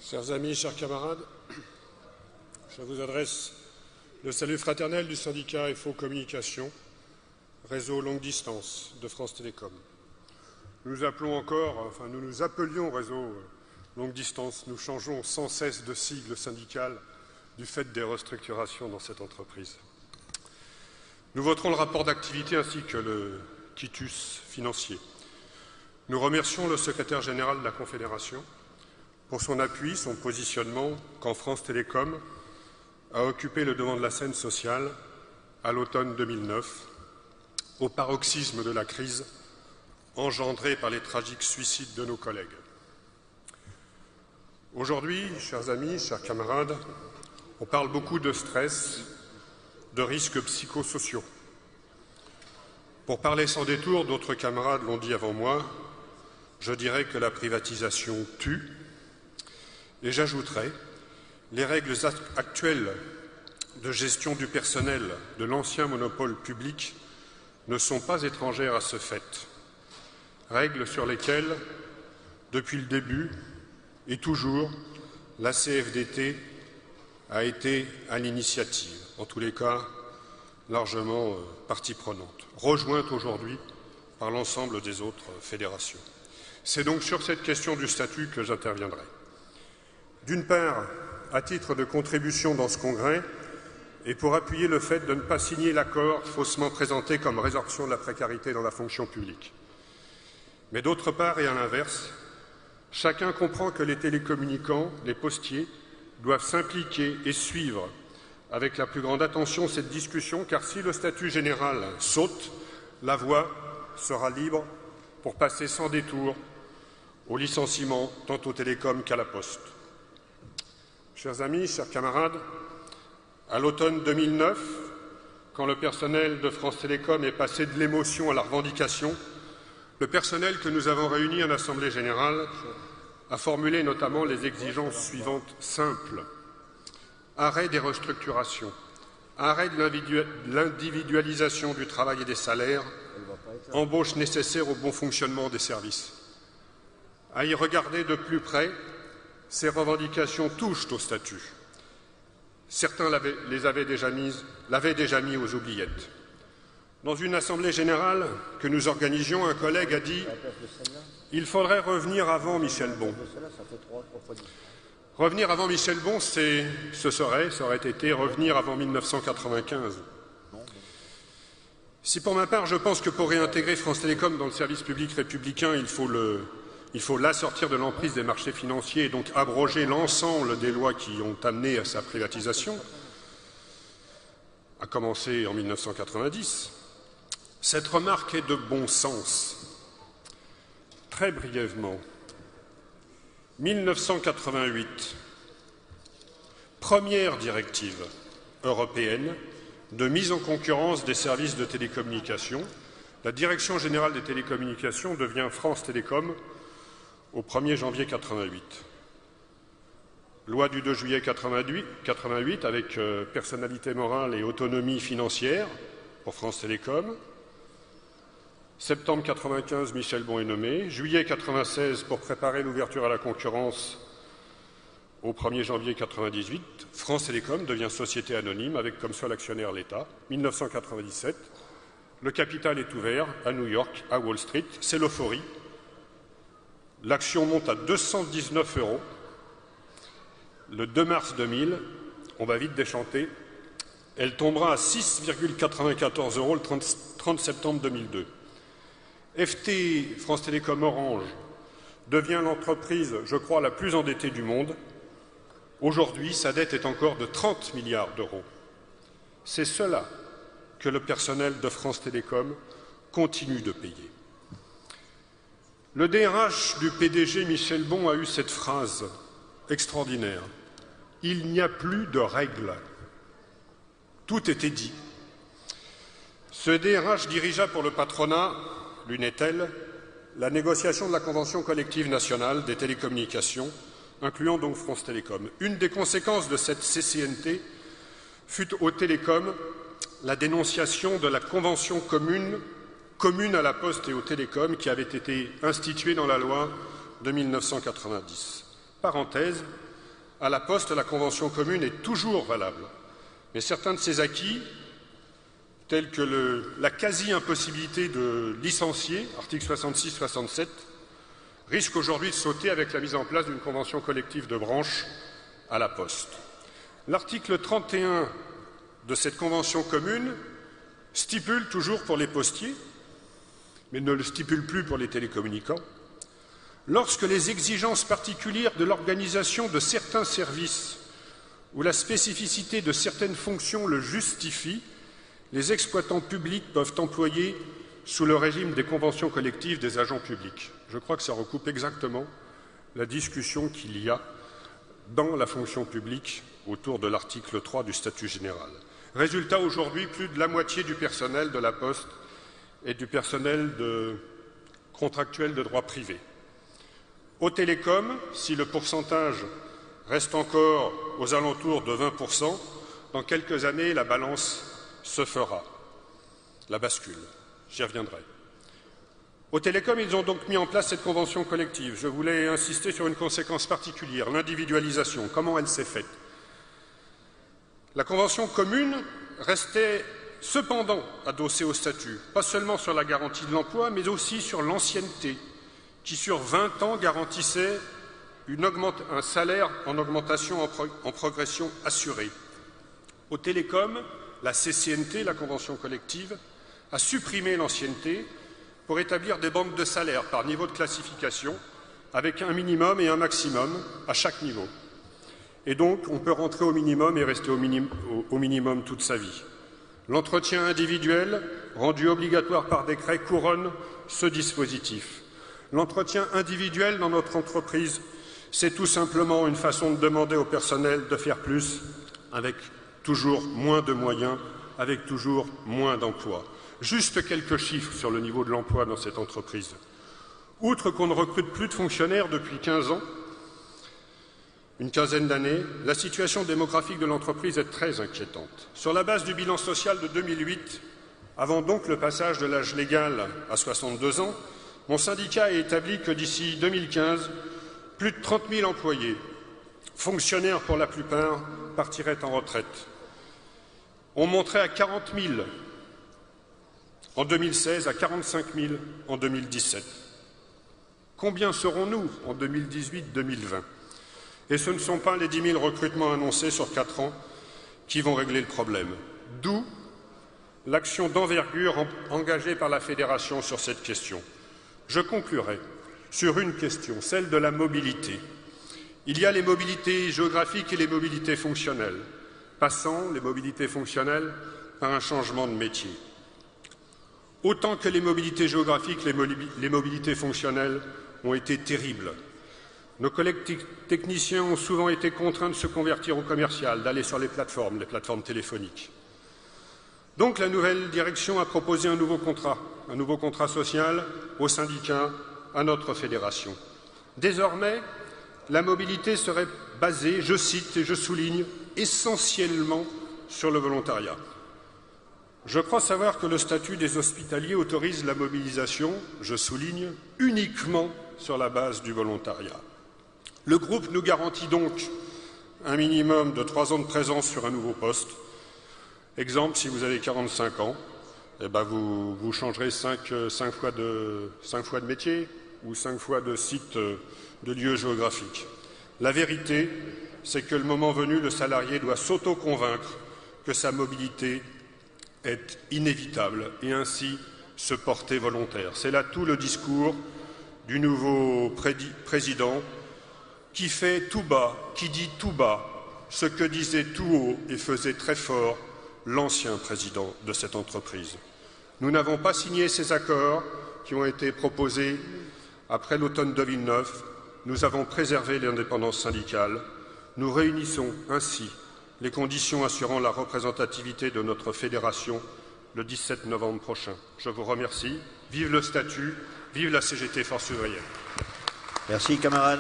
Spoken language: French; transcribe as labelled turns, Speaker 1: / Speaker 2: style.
Speaker 1: Chers amis, chers camarades, je vous adresse le salut fraternel du syndicat FO Communication, réseau longue distance de France Télécom. Nous nous appelions réseau longue distance. Nous changeons sans cesse de sigle syndical du fait des restructurations dans cette entreprise. Nous voterons le rapport d'activité ainsi que le quitus financier. Nous remercions le secrétaire général de la Confédération pour son appui, son positionnement quand France Télécom a occupé le devant de la scène sociale à l'automne 2009, au paroxysme de la crise engendrée par les tragiques suicides de nos collègues. Aujourd'hui, chers amis, chers camarades, on parle beaucoup de stress, de risques psychosociaux. Pour parler sans détour, d'autres camarades l'ont dit avant moi, je dirais que la privatisation tue. Et j'ajouterai, les règles actuelles de gestion du personnel de l'ancien monopole public ne sont pas étrangères à ce fait. Règles sur lesquelles, depuis le début et toujours, la CFDT a été à l'initiative, en tous les cas largement partie prenante, rejointe aujourd'hui par l'ensemble des autres fédérations. C'est donc sur cette question du statut que j'interviendrai. D'une part, à titre de contribution dans ce congrès, et pour appuyer le fait de ne pas signer l'accord faussement présenté comme résorption de la précarité dans la fonction publique. Mais d'autre part, et à l'inverse, chacun comprend que les télécommunicants, les postiers, doivent s'impliquer et suivre avec la plus grande attention cette discussion, car si le statut général saute, la voie sera libre pour passer sans détour au licenciement tant aux télécoms qu'à la poste. Chers amis, chers camarades, à l'automne 2009, quand le personnel de France Télécom est passé de l'émotion à la revendication, le personnel que nous avons réuni en Assemblée générale a formulé notamment les exigences suivantes simples. Arrêt des restructurations, arrêt de l'individualisation du travail et des salaires, embauche nécessaire au bon fonctionnement des services. À y regarder de plus près, ces revendications touchent au statut. Certains l'avaient déjà mis aux oubliettes. Dans une assemblée générale que nous organisions, un collègue a dit « Il faudrait revenir avant Michel Bon ». Revenir avant Michel Bon, ça aurait été revenir avant 1995. Si pour ma part, je pense que pour réintégrer France Télécom dans le service public républicain, il faut la sortir de l'emprise des marchés financiers et donc abroger l'ensemble des lois qui ont amené à sa privatisation, à commencer en 1990. Cette remarque est de bon sens. Très brièvement, 1988, première directive européenne de mise en concurrence des services de télécommunications. La Direction générale des télécommunications devient France Télécom au 1er janvier 1988. Loi du 2 juillet 1988 avec personnalité morale et autonomie financière pour France Télécom. Septembre 1995, Michel Bon est nommé. Juillet 1996, pour préparer l'ouverture à la concurrence au 1er janvier 1998, France Télécom devient société anonyme avec comme seul actionnaire l'État. 1997, le capital est ouvert à New York, à Wall Street. C'est l'euphorie. L'action monte à 219 €. Le 2 mars 2000, on va vite déchanter, elle tombera à 6,94 € le 30 septembre 2002. FT, France Télécom Orange, devient l'entreprise, je crois, la plus endettée du monde. Aujourd'hui, sa dette est encore de 30 milliards d'euros. C'est cela que le personnel de France Télécom continue de payer. Le DRH du PDG Michel Bon a eu cette phrase extraordinaire. Il n'y a plus de règles. Tout était dit. Ce DRH dirigea pour le patronat, l'UNETEL, la négociation de la convention collective nationale des télécommunications, incluant donc France Télécom. Une des conséquences de cette CCNT fut aux télécoms la dénonciation de la convention commune à la Poste et aux télécoms qui avait été instituée dans la loi de 1990. Parenthèse, À la Poste, la convention commune est toujours valable, mais certains de ses acquis, tels que la quasi-impossibilité de licencier, article 66-67, risquent aujourd'hui de sauter avec la mise en place d'une convention collective de branche à la Poste. L'article 31 de cette convention commune stipule toujours pour les postiers, mais ne le stipule plus pour les télécommunicants, lorsque les exigences particulières de l'organisation de certains services ou la spécificité de certaines fonctions le justifient, les exploitants publics peuvent employer sous le régime des conventions collectives des agents publics. Je crois que ça recoupe exactement la discussion qu'il y a dans la fonction publique autour de l'article 3 du statut général. Résultat, aujourd'hui, plus de la moitié du personnel de la Poste est du personnel contractuel de droit privé. Aux télécoms, si le pourcentage reste encore aux alentours de 20%, dans quelques années, la balance se fera, la bascule. J'y reviendrai. Aux télécoms, ils ont donc mis en place cette convention collective. Je voulais insister sur une conséquence particulière, l'individualisation. Comment elle s'est faite? La convention commune restait cependant adossée au statut, pas seulement sur la garantie de l'emploi, mais aussi sur l'ancienneté, qui sur 20 ans garantissait un salaire en augmentation en progression assurée. Aux télécoms, la CCNT, la convention collective, a supprimé l'ancienneté pour établir des bandes de salaire par niveau de classification, avec un minimum et un maximum à chaque niveau. Et donc, on peut rentrer au minimum et rester au minimum toute sa vie. L'entretien individuel, rendu obligatoire par décret, couronne ce dispositif. L'entretien individuel dans notre entreprise, c'est tout simplement une façon de demander au personnel de faire plus avec toujours moins de moyens, avec toujours moins d'emplois. Juste quelques chiffres sur le niveau de l'emploi dans cette entreprise. Outre qu'on ne recrute plus de fonctionnaires depuis 15 ans, une quinzaine d'années, la situation démographique de l'entreprise est très inquiétante. Sur la base du bilan social de 2008, avant donc le passage de l'âge légal à 62 ans, mon syndicat a établi que d'ici 2015, plus de 30 000 employés, fonctionnaires pour la plupart, partiraient en retraite. On monterait à 40 000 en 2016, à 45 000 en 2017. Combien serons-nous en 2018-2020? Et ce ne sont pas les 10 000 recrutements annoncés sur 4 ans qui vont régler le problème. D'où l'action d'envergure engagée par la Fédération sur cette question. Je conclurai sur une question, celle de la mobilité. Il y a les mobilités géographiques et les mobilités fonctionnelles. Passant les mobilités fonctionnelles par un changement de métier. Autant que les mobilités géographiques, les mobilités fonctionnelles ont été terribles. Nos collègues techniciens ont souvent été contraints de se convertir au commercial, d'aller sur les plateformes téléphoniques. Donc la nouvelle direction a proposé un nouveau contrat social aux syndicats, à notre fédération. Désormais, la mobilité serait basée, je cite et je souligne, essentiellement sur le volontariat. Je crois savoir que le statut des hospitaliers autorise la mobilisation, je souligne, uniquement sur la base du volontariat. Le groupe nous garantit donc un minimum de 3 ans de présence sur un nouveau poste. Exemple, si vous avez 45 ans, vous changerez 5 fois de métier ou 5 fois de site de lieu géographique. La vérité, c'est que le moment venu, le salarié doit s'auto-convaincre que sa mobilité est inévitable et ainsi se porter volontaire. C'est là tout le discours du nouveau président qui fait tout bas, qui dit tout bas ce que disait tout haut et faisait très fort l'ancien président de cette entreprise. Nous n'avons pas signé ces accords qui ont été proposés après l'automne 2009. Nous avons préservé l'indépendance syndicale. Nous réunissons ainsi les conditions assurant la représentativité de notre fédération le 17 novembre prochain. Je vous remercie. Vive le statut, vive la CGT Force ouvrière.
Speaker 2: Merci, camarades.